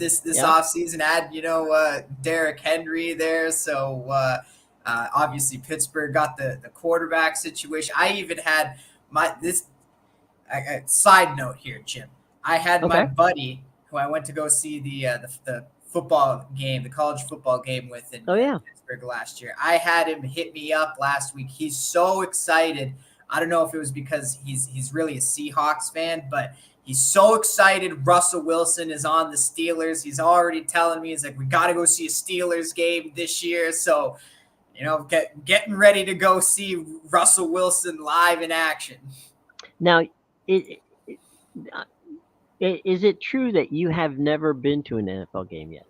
this Yeah. offseason. Add, Derrick Henry there. So obviously Pittsburgh got the quarterback situation. I even had my this side note here, Jim. I had my Okay. buddy who I went to go see the football game, the college football game with in Oh yeah. Pittsburgh last year. I had him hit me up last week. He's so excited. I don't know if it was because he's really a Seahawks fan, but he's so excited. Russell Wilson is on the Steelers. He's already telling me, he's like, we got to go see a Steelers game this year. So, getting ready to go see Russell Wilson live in action. Now, uh, is it true that you have never been to an NFL game yet?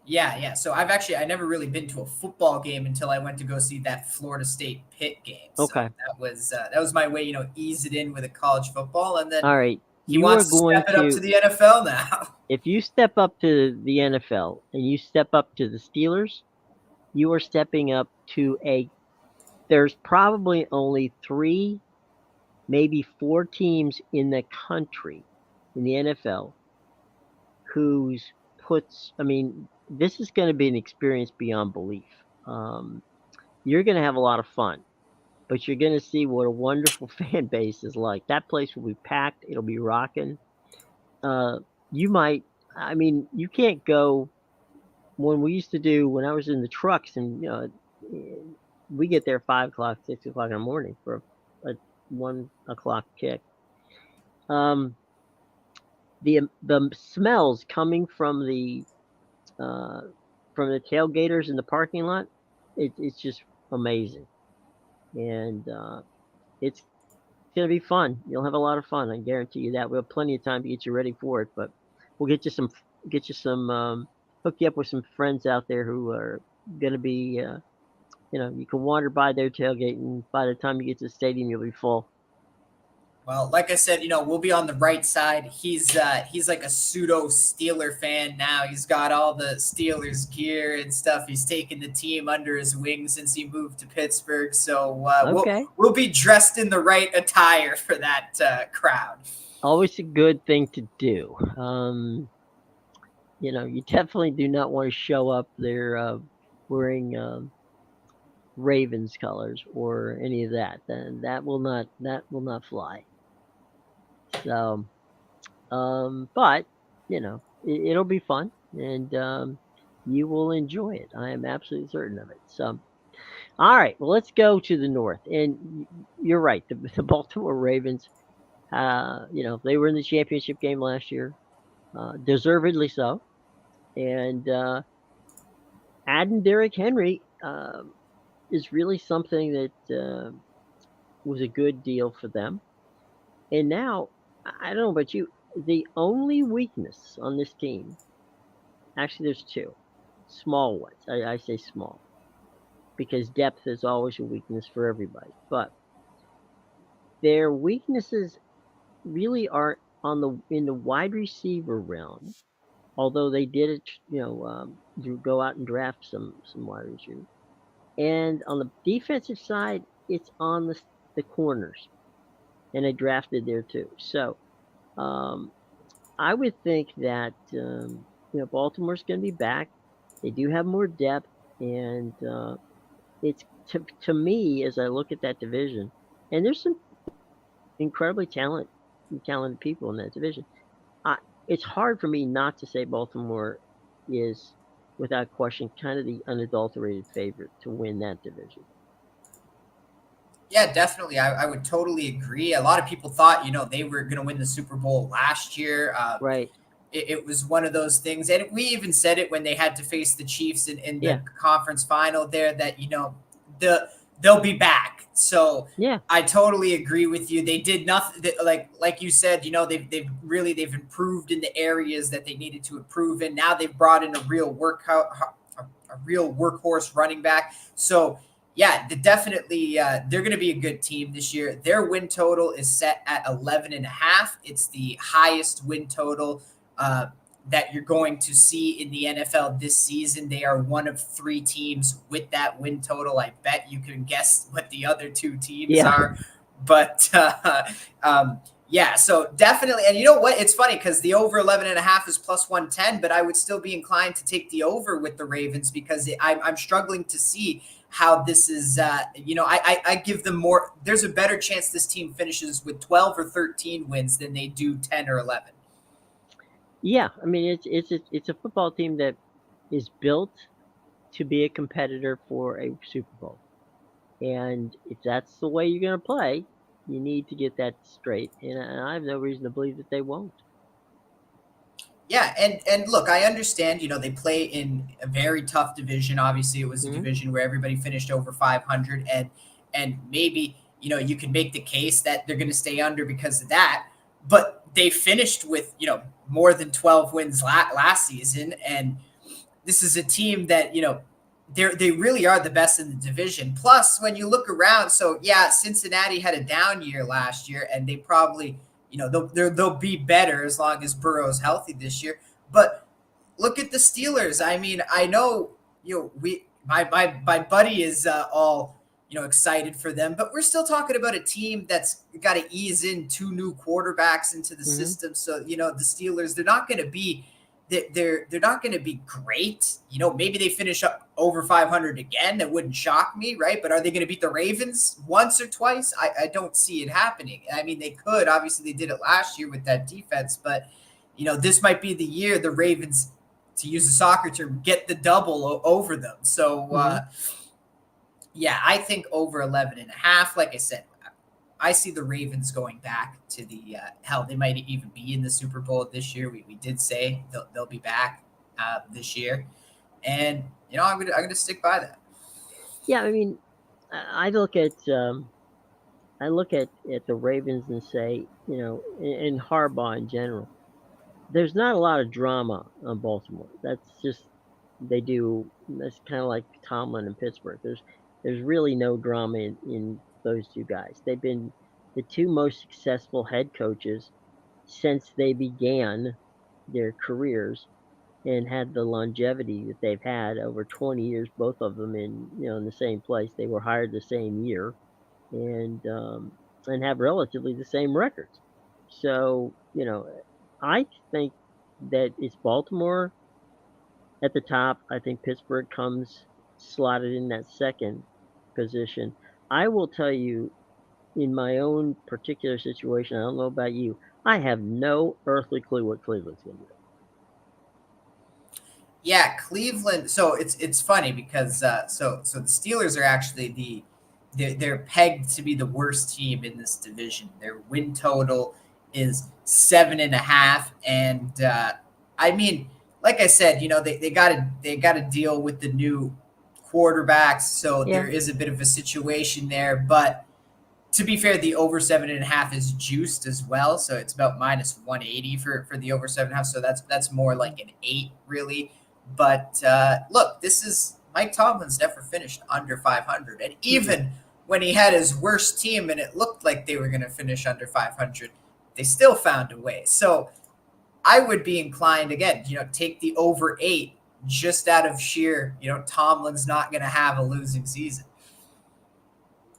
Yeah. So I never really been to a football game until I went to go see that Florida State Pitt game. So Okay. that was my way, ease it in with a college football, and then All right. he You are wants to going step it up to to, the NFL now. if you step up to the NFL and you step up to the Steelers, you are stepping up to there's probably only 3, maybe 4 teams in the country in the NFL I mean, this is going to be an experience beyond belief. Um, you're going to have a lot of fun, but you're going to see what a wonderful fan base is like. That place will be packed. It'll be rocking. Uh, you might, I mean, you can't go when I was in the trucks and, we get there 5 o'clock, 6 o'clock in the morning for a 1 o'clock kick. The smells coming uh, from the tailgaters in the parking lot, it's just amazing, and it's gonna be fun. You'll have a lot of fun. I guarantee you that. We'll have plenty of time to get you ready for it, but we'll get you some, hook you up with some friends out there who are gonna be, you can wander by their tailgate, and by the time you get to the stadium, you'll be full. Well, like I said, we'll be on the right side. He's like a pseudo Steeler fan now. He's got all the Steelers gear and stuff. He's taken the team under his wing since he moved to Pittsburgh. So Okay. we'll be dressed in the right attire for that crowd. Always a good thing to do. You definitely do not want to show up there wearing Ravens colors or any of that. Then that will not fly. So, but it'll be fun, and you will enjoy it. I am absolutely certain of it. So, all right, well, let's go to the north. And you're right, the Baltimore Ravens. They were in the championship game last year, deservedly so, and adding Derrick Henry is really something that was a good deal for them. And now, I don't know about you, the only weakness on this team, actually, there's 2 small ones. I say small because depth is always a weakness for everybody. But their weaknesses really are in the wide receiver realm. Although they did it, go out and draft some wide receivers. And on the defensive side, it's on the corners, and they drafted there too. So um, I would think that Baltimore's going to be back. They do have more depth, and it's to me as I look at that division, and there's some incredibly talented people in that division. It's hard for me not to say Baltimore is, without question, kind of the unadulterated favorite to win that division. Yeah, definitely. I would totally agree. A lot of people thought, they were going to win the Super Bowl last year. Right. It was one of those things. And we even said it when they had to face the Chiefs in the Yeah. conference final there that, they'll be back. So Yeah. I totally agree with you. They did nothing like you said, they've improved in the areas that they needed to improve in. Now they've brought in a real workhorse running back. So yeah, definitely they're going to be a good team this year. Their win total is set at 11.5. It's the highest win total that you're going to see in the NFL this season. They are one of 3 teams with that win total. I bet you can guess what the other 2 teams Yeah. are. But Yeah, so definitely. And you know what? It's funny because the over 11.5 is plus 110, but I would still be inclined to take the over with the Ravens because I'm struggling to see how this is, I give them more. There's a better chance this team finishes with 12 or 13 wins than they do 10 or 11. Yeah, I mean it's a football team that is built to be a competitor for a Super Bowl. And if that's the way you're going to play, you need to get that straight. And I have no reason to believe that they won't. Yeah, and look, I understand. They play in a very tough division. Obviously, it was a Hmm. division where everybody finished over 500, and maybe you can make the case that they're going to stay under because of that. But they finished with more than 12 wins last season, and this is a team that they really are the best in the division. Plus, when you look around, so yeah, Cincinnati had a down year last year, and they probably they'll be better as long as Burrow's healthy this year. But look at the Steelers. I mean, I know we my buddy is all excited for them, but we're still talking about a team that's got to ease in two new quarterbacks into the Hmm. system. So the Steelers, they're not going to be they're not going to be great. Maybe they finish up over 500 again. That wouldn't shock me, right? But are they going to beat the Ravens once or twice? I don't see it happening. I mean, they could. Obviously, they did it last year with that defense, but this might be the year the Ravens, to use a soccer term, get the double over them. So, Hmm. yeah, I think over 11.5. Like I said, I see the Ravens going back to the hell. They might even be in the Super Bowl this year. We did say they'll be back this year, and I'm gonna stick by that. Yeah, I mean, I I look at the Ravens and say, and Harbaugh in general. There's not a lot of drama on Baltimore. That's just they do. That's kind of like Tomlin and Pittsburgh. There's really no drama in those two guys. They've been the two most successful head coaches since they began their careers and had the longevity that they've had over 20 years. Both of them in the same place. They were hired the same year and have relatively the same records. So I think that it's Baltimore at the top. I think Pittsburgh comes slotted in that second position. I will tell you, in my own particular situation, I don't know about you. I have no earthly clue what Cleveland's going to do. Yeah, Cleveland. So it's funny because so the Steelers are actually they're pegged to be the worst team in this division. Their win total is 7.5, and I mean, like I said, they got to deal with the new quarterbacks, so Yeah. there is a bit of a situation there. But to be fair, the over 7.5 is juiced as well, so it's about minus 180 for the over 7.5. So that's more like an 8, really. But look, this is Mike Tomlin's never finished under 500, and Mm-mm. even when he had his worst team and it looked like they were going to finish under 500, they still found a way. So I would be inclined again, take the over 8 just out of sheer, Tomlin's not going to have a losing season.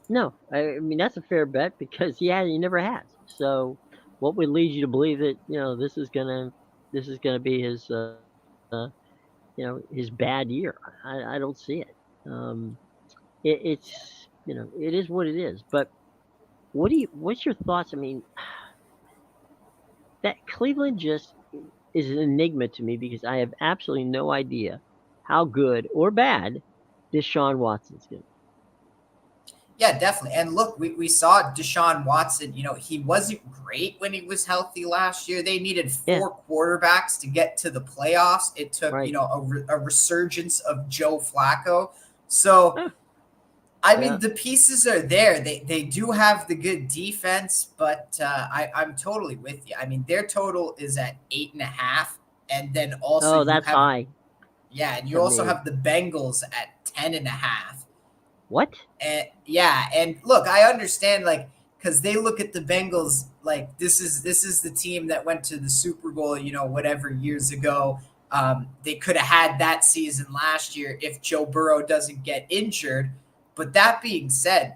No, I mean that's a fair bet because he never has. So what would lead you to believe that this is gonna be uh, his bad year? I don't see it. Um, it is what it is. But what's your thoughts? I mean, that Cleveland just is an enigma to me because I have absolutely no idea how good or bad Deshaun Watson's going to Yeah, definitely. And look, we saw Deshaun Watson, he wasn't great when he was healthy last year. They needed be. Yeah, 4 quarterbacks to get to the playoffs. It took, right. a resurgence of Joe Flacco. So, Huh, I yeah. mean, the pieces are there. They do have the good defense, but I'm totally with you. I mean, their total is at 8.5. And then also Oh, that's high and you for also me. have the Bengals at 10.5. What? And yeah, and look, I understand like because they look at the Bengals like this is the team that went to the Super Bowl, whatever years ago. They could have had that season last year if Joe Burrow doesn't get injured. But that being said,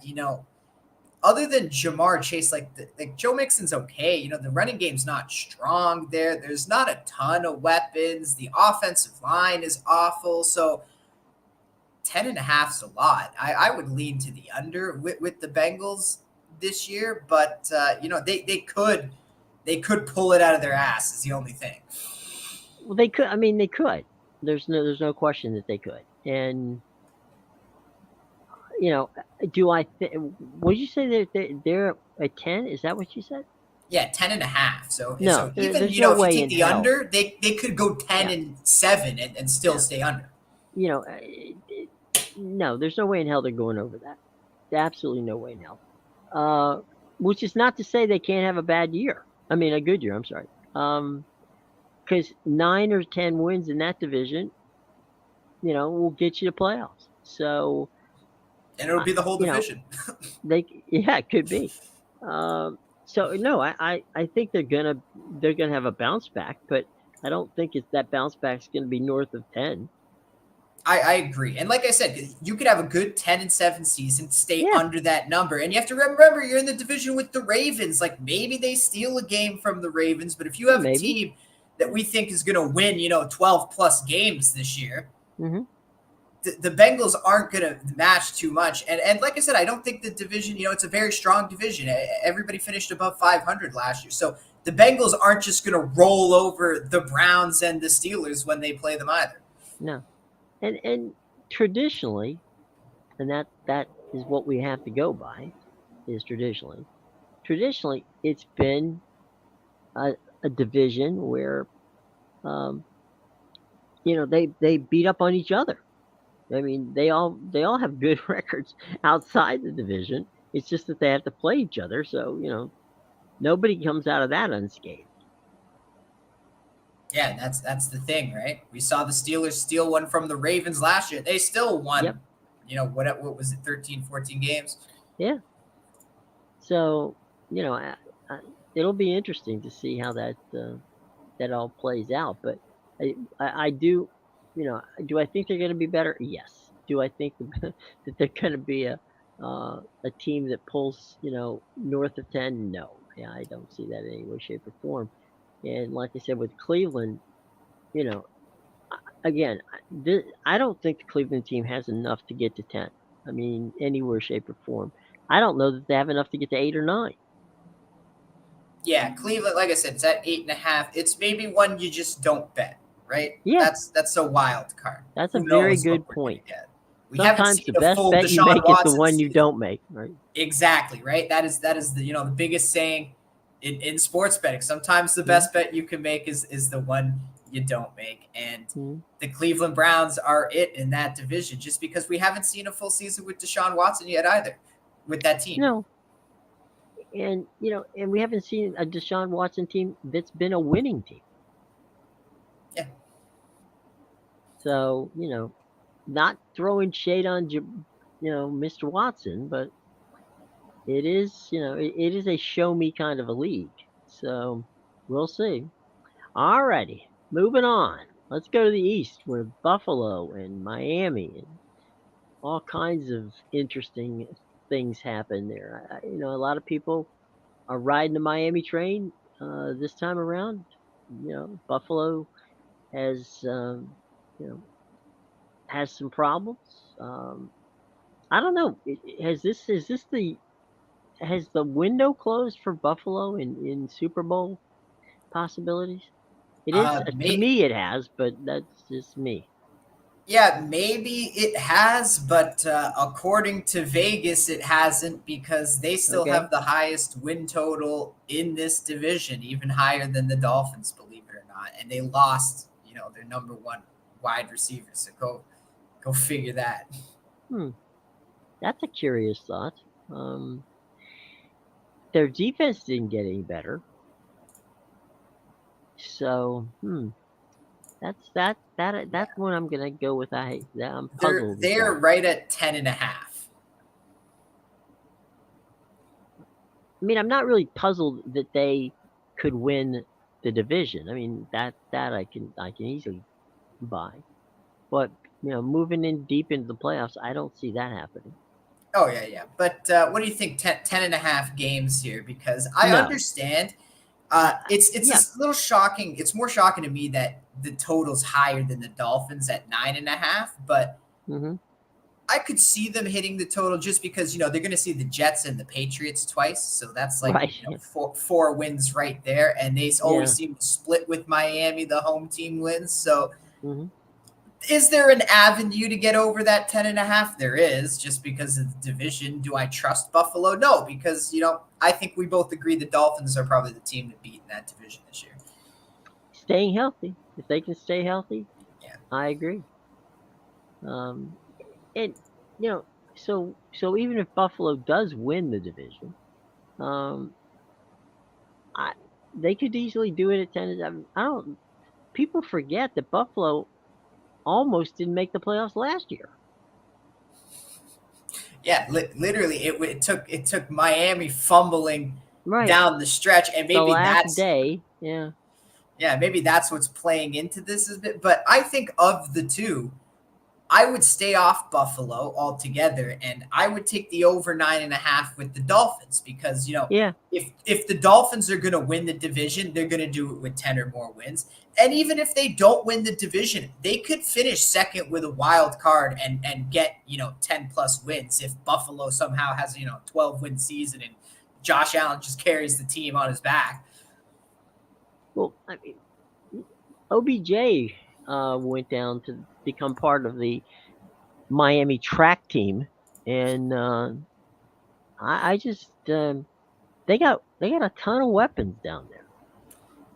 other than Jamar Chase, like Joe Mixon's okay. You know, the running game's not strong there. There's not a ton of weapons. The offensive line is awful. So 10.5 is a lot. I would lean to the under with the Bengals this year, but you know, they could pull it out of their ass is the only thing. Well, they could. I mean, they could. There's no question that they could. And you know, do I? Would you say they're a 10? Is that what you said? Yeah, 10.5. So No, even, there's you no know, if you way take in the hell. under, they could go ten Yeah, and seven and still yeah. stay under. You know, no, there's no way in hell they're going over that. Absolutely no way in hell. Uh, which is not to say they can't have a bad year. I mean, a good year. I'm sorry. Because 9 or 10 wins in that division, will get you to playoffs. So, And it'll be the whole you know, division. yeah, it could be. So no, I think they're gonna have a bounce back, but I don't think it's that bounce back's gonna be north of 10. I agree. And like I said, you could have a good 10-7 season, stay Yeah, under that number. And you have to remember you're in the division with the Ravens. Like maybe they steal a game from the Ravens, but if you have a maybe. team that we think is going to win, 12 plus games this year, Hmm. the Bengals aren't going to match too much. And like I said, I don't think the division, it's a very strong division. Everybody finished above 500 last year. So the Bengals aren't just going to roll over the Browns and the Steelers when they play them either. No, and traditionally, and that is what we have to go by, is traditionally. Traditionally, it's been a, a division where um, they beat up on each other. I mean, they all have good records outside the division. It's just that they have to play each other, so nobody comes out of that unscathed. Yeah, that's the thing, right? We saw the Steelers steal one from the Ravens last year. They still Yep. won, what was it, 13, 14 games? Yeah. So I, it'll be interesting to see how that all plays out. But I do, do I think they're going to be better? Yes. Do I think that they're going to be a team that pulls north of 10? No. Yeah, I don't see that in any way, shape, or form. And like I said, with Cleveland, you know, again, I don't think the Cleveland team has enough to get to 10. I mean, anywhere, shape, or form. I don't know that they have enough to get to 8 or 9. Yeah, Cleveland, like I said, it's at 8.5. It's maybe one you just don't bet, right? Yeah, That's a wild card. that's a Who very knows what good we're gonna point. get? We haven't Sometimes seen the a best full bet you Deshaun make is the Watson one you season. don't make, right? Exactly, right? That is the biggest saying in sports betting. Sometimes the Mhm, best bet you can make is the one you don't make. And mhm. the Cleveland Browns are it in that division just because we haven't seen a full season with Deshaun Watson yet either with that team. No, and we haven't seen a Deshaun Watson team that's been a winning team. Yeah. So not throwing shade on Mr. Watson, but it is a show me kind of a league. So we'll see. Alrighty, moving on. Let's go to the East where Buffalo and Miami and all kinds of interesting things happen there. A lot of people are riding the Miami train this time around. Buffalo has you know has some problems. I don't know. Has the window closed for Buffalo in Super Bowl possibilities? It is to May, me. It has, but that's just me. Yeah, maybe it has, but according to Vegas, it hasn't because they still Okay. have the highest win total in this division, even higher than the Dolphins, believe it or not. And they lost, their number one wide receiver. So go figure that. Hmm. That's a curious thought. Um, their defense didn't get any better, so that's Yeah, one I'm gonna go with. I'm they're puzzled with they're that. right at 10.5. I mean, I'm not really puzzled that they could win the division. I mean, that I can easily buy. But moving in deep into the playoffs, I don't see that happening. Oh yeah. But what do you think? 10.5 games here, because I No. understand. I It's yeah. a little shocking. It's more shocking to me that the total's higher than the Dolphins at 9.5. But Mhm. I could see them hitting the total just because they're going to see the Jets and the Patriots twice, so that's like Right. four wins right there, and they always Yeah. seem to split with Miami. The home team wins, so Mhm. is there an avenue to get over that 10.5? There is, just because of the division. Do I trust Buffalo? No, because I think we both agree the Dolphins are probably the team to beat in that division this year. Staying healthy. If they can stay healthy, Yeah. I agree. Um, and you know, so even if Buffalo does win the division, um, I they could easily do it at 10. I don't. People forget that Buffalo almost didn't make the playoffs last year. Yeah, literally, it took Miami fumbling Right. down the stretch, and The maybe last that's day. Yeah. yeah, maybe that's what's playing into this a bit. But I think of the two, I would stay off Buffalo altogether, and I would take the over 9.5 with the Dolphins, because Yeah. if the Dolphins are going to win the division, they're going to do it with 10 or more wins. And even if they don't win the division, they could finish second with a wild card and get 10+ wins if Buffalo somehow has 12-win season and Josh Allen just carries the team on his back. Well, I mean, OBJ went down to become part of the Miami track team, and I just they got a ton of weapons down there.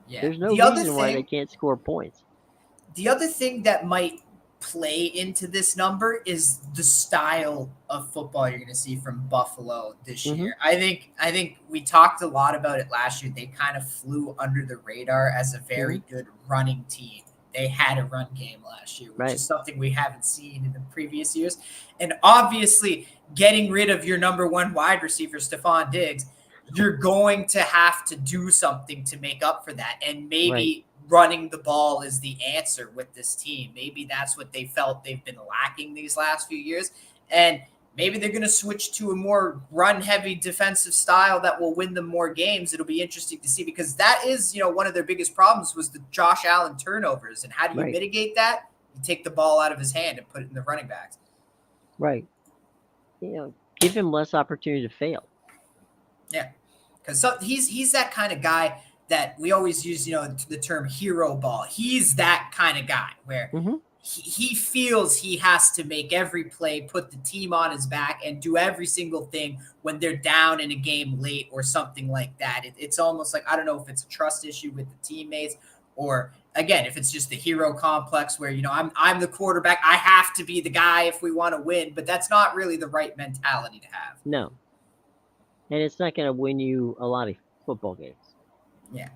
Yeah. There's no The other reason why they thing can't score points. The other thing that might play into this number is the style of football you're going to see from Buffalo this Hmm. year. I think we talked a lot about it last year. They kind of flew under the radar as a Hmm. very good running team. They had a run game last year, which Right. is something we haven't seen in the previous years. And obviously, getting rid of your number one wide receiver, Stephon Diggs, you're going to have to do something to make up for that. And Right. maybe running the ball is the answer with this team. Maybe that's what they felt they've been lacking these last few years. And maybe they're going to switch to a more run heavy defensive style that will win them more games. It'll be interesting to see, because that is, one of their biggest problems was the Josh Allen turnovers. And how do you Right. mitigate that? You take the ball out of his hand and put it in the running backs. Right. Give him less opportunity to fail. Yeah, because he's that kind of guy that we always use, the term hero ball. He's that kind of guy where Hmm. he feels he has to make every play, put the team on his back, and do every single thing when they're down in a game late or something like that. It's almost like, I don't know if it's a trust issue with the teammates, or again, if it's just the hero complex where I'm the quarterback, I have to be the guy if we want to win. But that's not really the right mentality to have. No, and it's not going to win you a lot of football games. Yeah.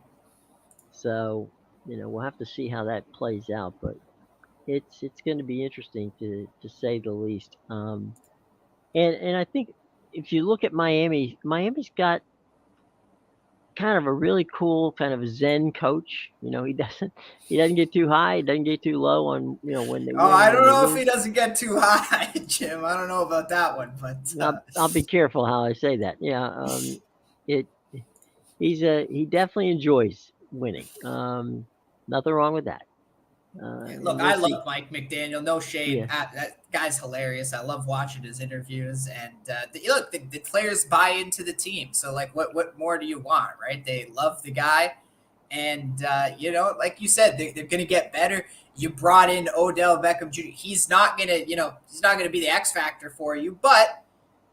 So we'll have to see how that plays out, but it's going to be interesting to say the least. And I think if you look at Miami's got kind of a really cool kind of Zen coach. He doesn't get too high, he doesn't get too low on when they Oh, win and I when don't they know if he lose. doesn't get too high, Jim. I don't know about that one, but I'll be careful how I say that. Yeah, it he definitely enjoys winning. Nothing wrong with that. yeah, And look, we'll I see. love Mike McDaniel. No shade. Yeah, That guy's hilarious. I love watching his interviews, and the players buy into the team. So, like, what more do you want, right? They love the guy, and like you said, they're going to get better. You brought in Odell Beckham Jr. He's not gonna be the X factor for you, but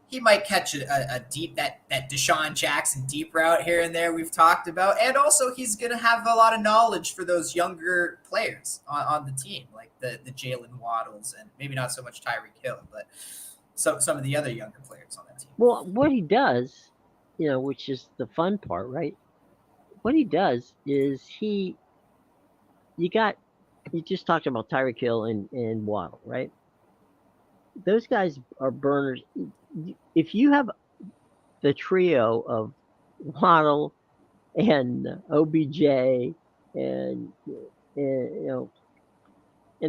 he might catch a deep that Deshaun Jackson deep route here and there we've talked about, and also he's going to have a lot of knowledge for those younger players on the team, like the Jalen Waddles, and maybe not so much Tyreek Hill, but some of the other younger players on that team. well, what he does, which is the fun part, right? What he does is you got you just talked about Tyreek Hill and Waddle, right? Those guys are burners. If you have the trio of Waddle and OBJ and and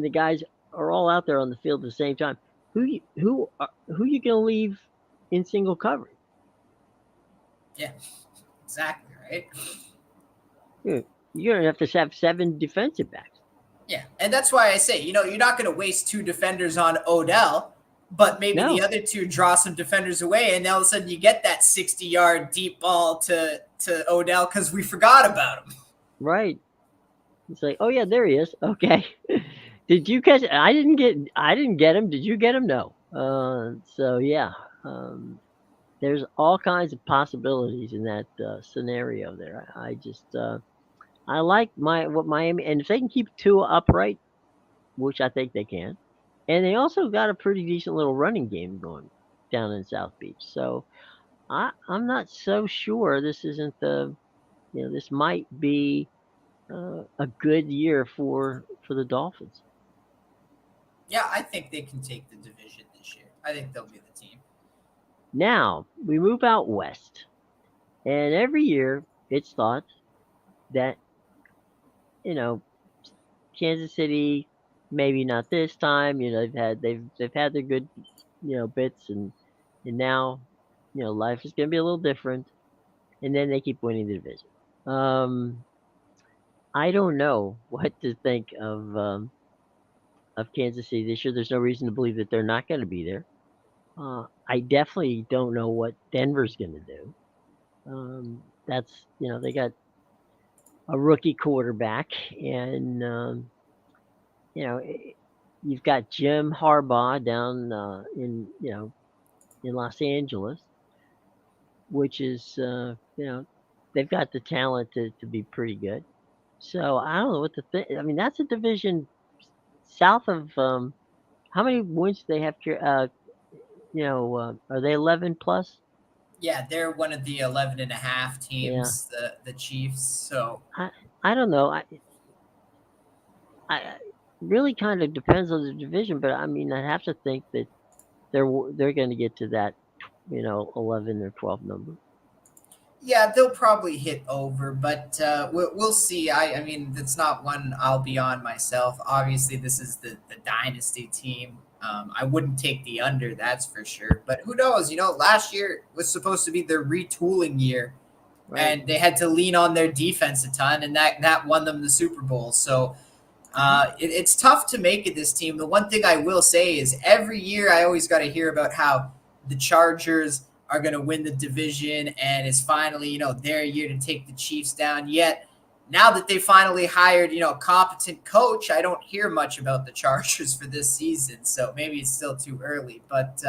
the guys are all out there on the field at the same time, who you gonna leave? in single coverage. Yeah, exactly right. You're going to have 7 defensive backs. Yeah, and that's why I say, you're not going to waste 2 defenders on Odell, but maybe the No, other 2 draw some defenders away, and all of a sudden you get that 60-yard deep ball to Odell because we forgot about him. right. It's like, oh yeah, there he is. Okay. Did you catch? I didn't get him. Did you get him? No. So yeah, there's all kinds of possibilities in that scenario there. I just I like what Miami, and if they can keep Tua upright, which I think they can, and they also got a pretty decent little running game going down in South Beach. So I'm not so sure this isn't this might be a good year for the Dolphins. Yeah, I think they can take the division this year. I think they'll be the team. Now we move out west, and every year it's thought that you know Kansas City, maybe not this time. They've had their good bits, and now life is going to be a little different, and then they keep winning the division. Um, I don't know what to think of Kansas City this year. There's no reason to believe that they're not going to be there. I definitely don't know what Denver's going to do. That's they got a rookie quarterback, and you've got Jim Harbaugh down in Los Angeles, which is they've got the talent to be pretty good. So I don't know what to think. I mean, that's a division south of how many wins do they have? Are they 11 plus? Yeah, they're one of the 11 and a half Yeah, teams, the Chiefs. So, I I don't know. I really kind of depends on the division, but I mean, I have to think that they're going to get to that 11 or 12 number. yeah, they'll probably hit over, but we'll see. I mean, that's not one I'll be on myself. Obviously, this is the dynasty team. I wouldn't take the under, that's for sure. But who knows? Last year was supposed to be their retooling year, Right. and they had to lean on their defense a ton, and that won them the Super Bowl. So it's tough to make it this team. The one thing I will say is every year I always got to hear about how the Chargers are going to win the division and it's finally, their year to take the Chiefs down. Yet now that they finally hired, a competent coach, I don't hear much about the Chargers for this season. So maybe it's still too early. But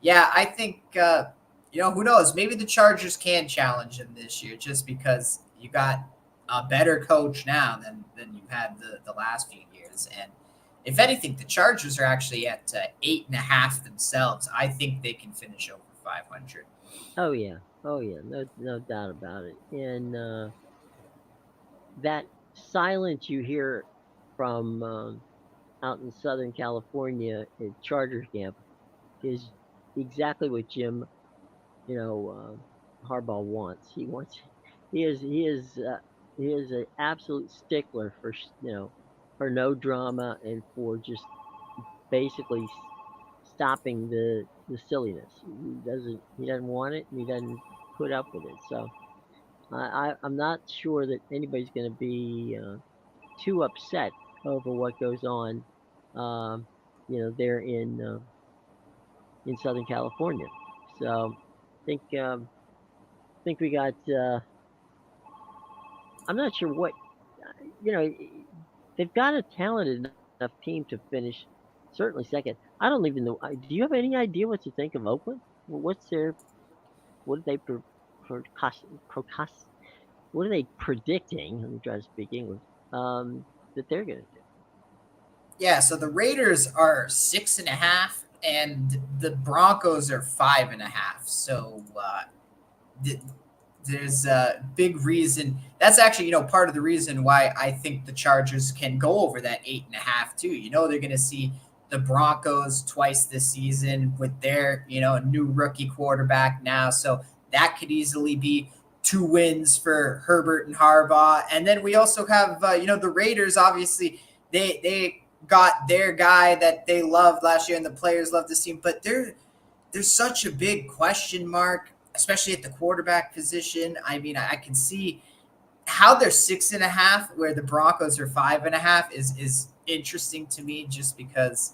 yeah, I think, who knows? Maybe the Chargers can challenge them this year just because you got a better coach now than you've had the last few years. And if anything, the Chargers are actually at 8.5 themselves. I think they can finish over 500. Oh yeah. Oh yeah. No doubt about it. And that silence you hear from out in Southern California at Chargers camp is exactly what Jim, Harbaugh wants. He is, he is, he is an absolute stickler for no drama and for just basically stopping the silliness. He doesn't want it, and he doesn't put up with it. So I'm not sure that anybody's going to be too upset over what goes on, um, there in Southern California. So think we got. I'm not sure what you know. They've got a talented enough team to finish certainly second. I don't even know. Do you have any idea what to think of Oakland? What's their what are they procast, what are they predicting? Let me try to speak English. That they're going to do. Yeah, so the Raiders are 6.5, and the Broncos are 5.5. So th- there's a big reason. That's actually, part of the reason why I think the Chargers can go over that 8.5 too. They're going to see the Broncos twice this season with their, new rookie quarterback now. So that could easily be 2 wins for Herbert and Harbaugh. And then we also have, the Raiders. Obviously, they got their guy that they loved last year, and the players love this team. But there's such a big question mark, especially at the quarterback position. I mean, I can see how they're 6.5, where the Broncos are 5.5 is interesting to me, just because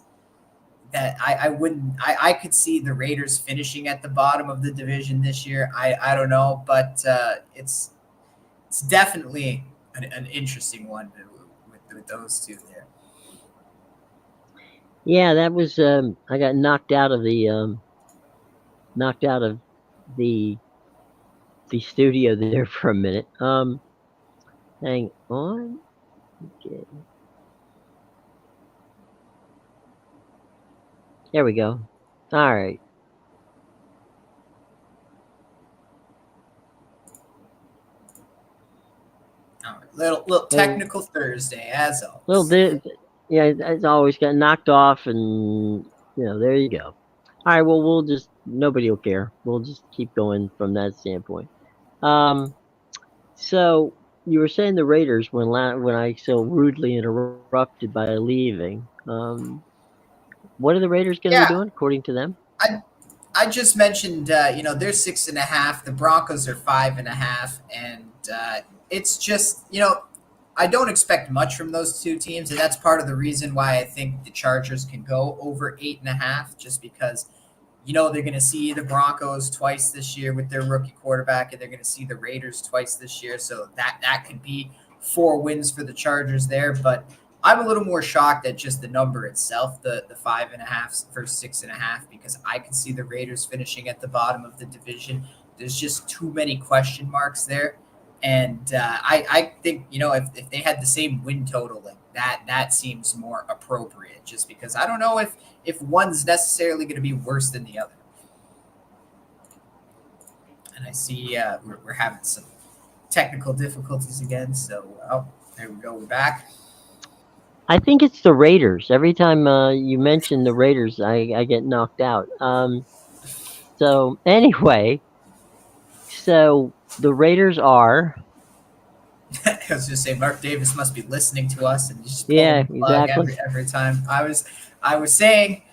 that I wouldn't I could see the Raiders finishing at the bottom of the division this year. I don't know, but it's definitely an interesting one with those two there. Yeah, that was I got knocked out of the studio there for a minute. Hang on. Okay. There we go. All right. All right, little So technical Thursday as little always. bit, yeah, it's always got knocked off, and there you go. All right. Well, we'll just nobody will care. We'll just keep going from that standpoint. Um. So you were saying the Raiders when I so rudely interrupted by leaving. What are the Raiders going to be Yeah, doing according to them? I I just mentioned, they're 6.5. The Broncos are 5.5, and it's just, I don't expect much from those two teams, and that's part of the reason why I think the Chargers can go over 8.5, just because they're going to see the Broncos twice this year with their rookie quarterback, and they're going to see the Raiders twice this year. So that could be 4 wins for the Chargers there. But I'm a little more shocked at just the number itself, the 5.5 versus 6.5, because I can see the Raiders finishing at the bottom of the division. There's just too many question marks there. And I think, if they had the same win total, like that seems more appropriate, just because I don't know if one's necessarily going to be worse than the other. And I see we're having some technical difficulties again. So, there we go. We're back. I think it's the Raiders. Every time you mention the Raiders, I get knocked out. So anyway, so the Raiders are. I was just saying, Mark Davis must be listening to us and just pulling Yeah, the plug exactly. every time. I was saying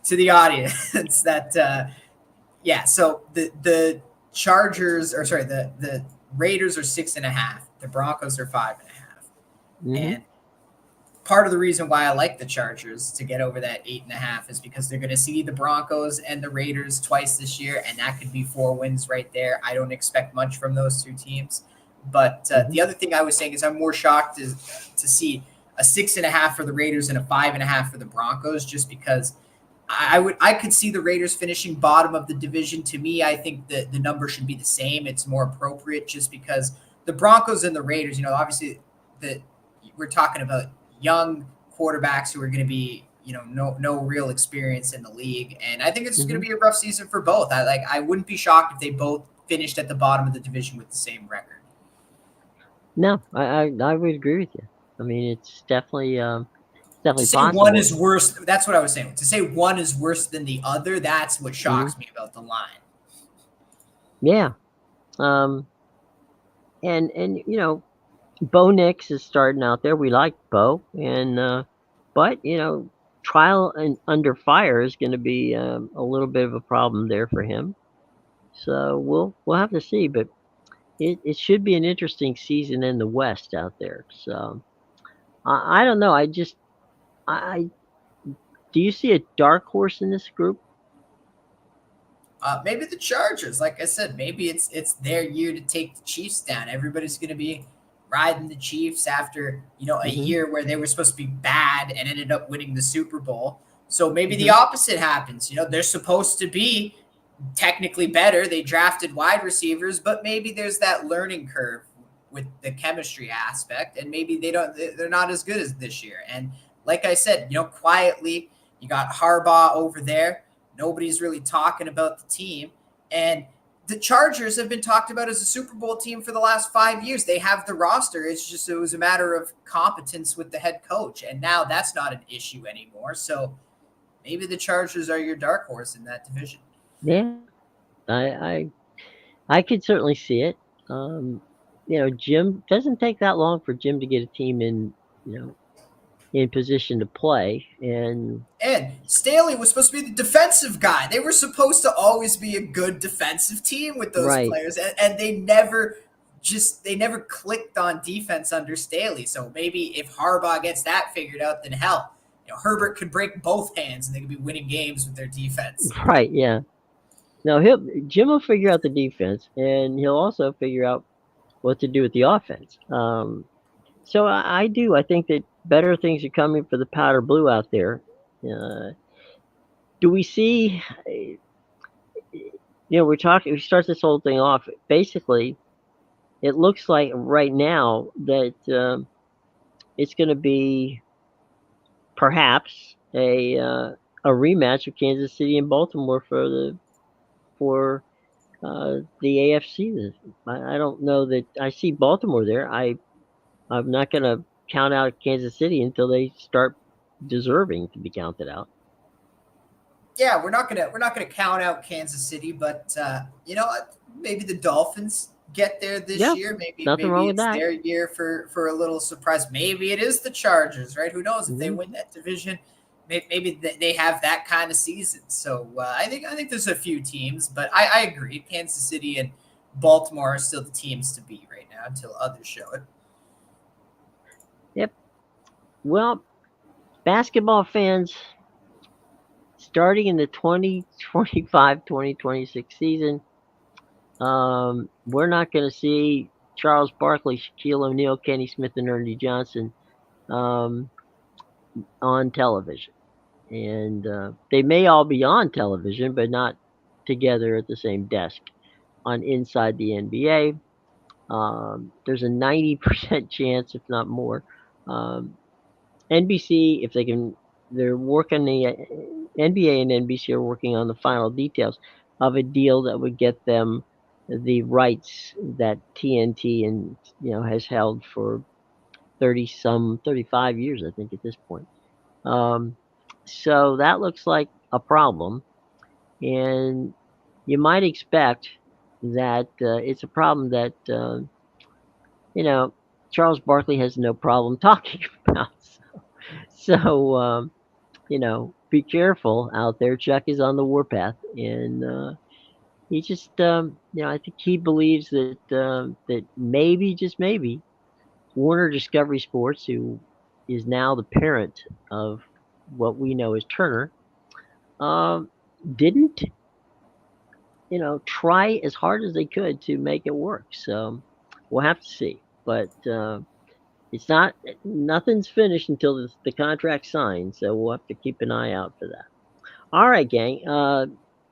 to the audience that yeah. So the Chargers, or sorry, the Raiders are 6.5. The Broncos are 5.5, Hmm. and part of the reason why I like the Chargers to get over that 8.5 is because they're going to see the Broncos and the Raiders twice this year, and that could be 4 wins right there. I don't expect much from those two teams. But Hmm. the other thing I was saying is I'm more shocked to see a 6.5 for the Raiders and a 5.5 for the Broncos, just because I could see the Raiders finishing bottom of the division. To me, I think that the number should be the same. It's more appropriate, just because the Broncos and the Raiders, obviously the we're talking about young quarterbacks who are going to be, no real experience in the league, and I think it's going Hmm. to be a rough season for both. I wouldn't be shocked if they both finished at the bottom of the division with the same record. No, I would agree with you. I mean, it's To definitely say one possible. is worse, that's what I was saying. To say one is worse than the other, that's what Hmm. shocks me about the line. Yeah. Um. And Bo Nix is starting out there. We like Bo, and but trial and under fire is going to be a little bit of a problem there for him. So we'll have to see, but it should be an interesting season in the West out there. So I don't know. I do you see a dark horse in this group? Maybe the Chargers, like I said, maybe it's their year to take the Chiefs down. Everybody's going to be riding the Chiefs after a Hmm. year where they were supposed to be bad and ended up winning the Super Bowl. So maybe the Hmm. opposite happens. They're supposed to be technically better. They drafted wide receivers, but maybe there's that learning curve with the chemistry aspect, and maybe they're not as good as this year. And like I said, quietly, you got Harbaugh over there. Nobody's really talking about the team. And the Chargers have been talked about as a Super Bowl team for the last 5 years. They have the roster. It's just it was a matter of competence with the head coach. And now that's not an issue anymore. So maybe the Chargers are your dark horse in that division. Yeah, I I I could certainly see it. Jim doesn't take that long for Jim to get a team in. You know, in position to play. And Staley was supposed to be the defensive guy. They were supposed to always be a good defensive team with those Right, players, and they never clicked on defense under Staley. So maybe if Harbaugh gets that figured out, then hell, Herbert could break both hands and they could be winning games with their defense. right, yeah. No, Jim will figure out the defense, and he'll also figure out what to do with the offense. So I do. I think that better things are coming for the powder blue out there. Uh, do we see? We're talking. We start this whole thing off. Basically, it looks like right now that it's going to be perhaps a rematch of Kansas City and Baltimore for the AFC. I don't know that I see Baltimore there. I'm not going to count out Kansas City until they start deserving to be counted out. Yeah, we're not gonna count out Kansas City, but maybe the Dolphins get there this Yeah, year. Maybe nothing maybe wrong with it's that. their year for a little surprise. Maybe it is the Chargers, right? Who knows if they Hmm. win that division? Maybe they have that kind of season. So I think there's a few teams, but I agree. Kansas City and Baltimore are still the teams to beat right now until others show it. Yep. Well, basketball fans, starting in the 2025-2026 season, we're not going to see Charles Barkley, Shaquille O'Neal, Kenny Smith, and Ernie Johnson um, on television. And they may all be on television, but not together at the same desk on Inside the NBA. There's a 90% chance, if not more. Um, NBC, if they can, they're working the NBA and NBC are working on the final details of a deal that would get them the rights that TNT and has held for 35 years, I think, at this point. Um, so that looks like a problem, and you might expect that it's a problem that you know Charles Barkley has no problem talking about. So be careful out there. Chuck is on the warpath, and he just I think he believes that maybe, just maybe, Warner Discovery Sports, who is now the parent of what we know as Turner, um, didn't try as hard as they could to make it work. So we'll have to see. But it's not nothing's finished until the contract's signed. So we'll have to keep an eye out for that. All right, gang.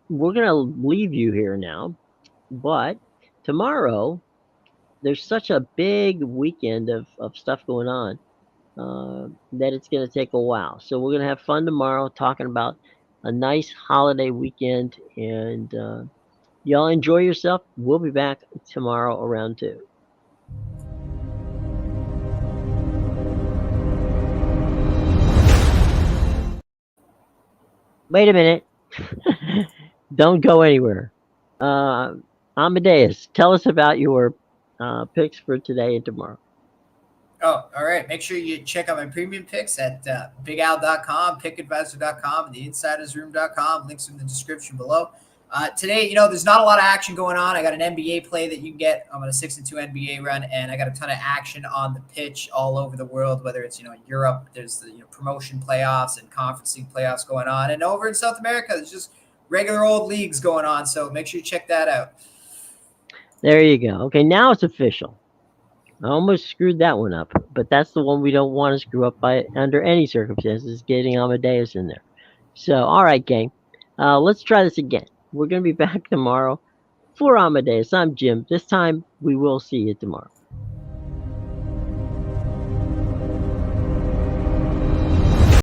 We're gonna leave you here now, but tomorrow there's such a big weekend of stuff going on that it's gonna take a while. So we're gonna have fun tomorrow talking about a nice holiday weekend, and y'all enjoy yourself. We'll be back tomorrow around 2. Wait a minute. Don't go anywhere. Uh, Amadeus, tell us about your picks for today and tomorrow. Oh, all right. Make sure you check out my premium picks at bigal.com, pickadvisor.com, and theinsidersroom.com. Links in the description below. Today, there's not a lot of action going on. I got an NBA play that you can get. I'm on a 6-2 NBA run, and I got a ton of action on the pitch all over the world, whether it's, Europe, there's the promotion playoffs and conferencing playoffs going on. And over in South America, there's just regular old leagues going on. So make sure you check that out. There you go. Okay, now it's official. I almost screwed that one up, but that's the one we don't want to screw up by under any circumstances, getting Amadeus in there. So, all right, gang. Let's try this again. We're going to be back tomorrow for Amadeus. I'm Jim. This time, we will see you tomorrow.